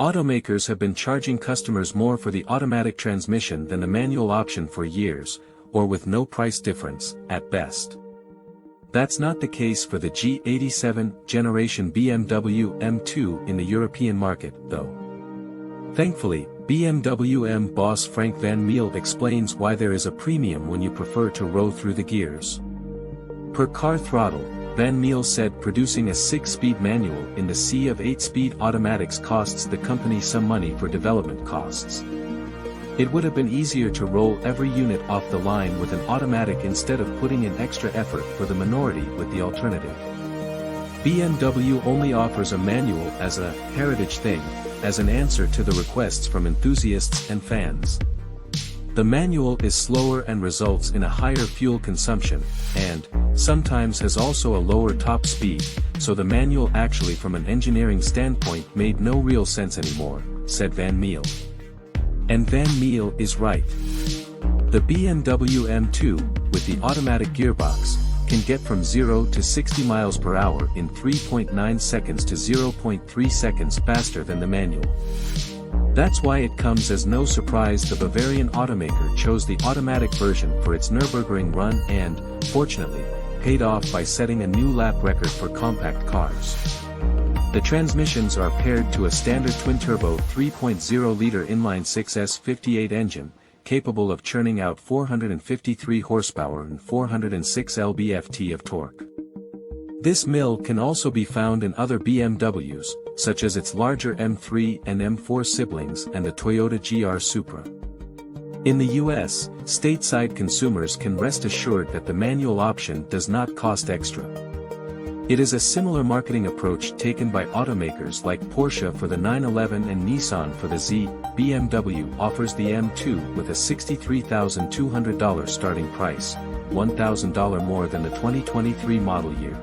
Automakers have been charging customers more for the automatic transmission than the manual option for years, or with no price difference, at best. That's not the case for the G87-generation BMW M2 in the European market, though. Thankfully, BMW M boss Frank van Meel explains why there is a premium when you prefer to row through the gears. Per car throttle, Van Meel said producing a 6-speed manual in the sea of 8-speed automatics costs the company some money for development costs. It would have been easier to roll every unit off the line with an automatic instead of putting in extra effort for the minority with the alternative. BMW only offers a manual as a heritage thing, as an answer to the requests from enthusiasts and fans. The manual is slower and results in a higher fuel consumption, and, sometimes has also a lower top speed, so the manual actually from an engineering standpoint made no real sense anymore, said Van Meel. And Van Meel is right. The BMW M2, with the automatic gearbox, can get from 0 to 60 miles per hour in 3.9 seconds to 0.3 seconds faster than the manual. That's why it comes as no surprise the Bavarian automaker chose the automatic version for its Nürburgring run and, fortunately, paid off by setting a new lap record for compact cars. The transmissions are paired to a standard twin-turbo 3.0-liter inline-6 S58 engine, capable of churning out 453 horsepower and 406 lb-ft of torque. This mill can also be found in other BMWs, such as its larger M3 and M4 siblings and the Toyota GR Supra. In the US, stateside consumers can rest assured that the manual option does not cost extra. It is a similar marketing approach taken by automakers like Porsche for the 911 and Nissan for the Z. BMW offers the M2 with a $63,200 starting price, $1,000 more than the 2023 model year.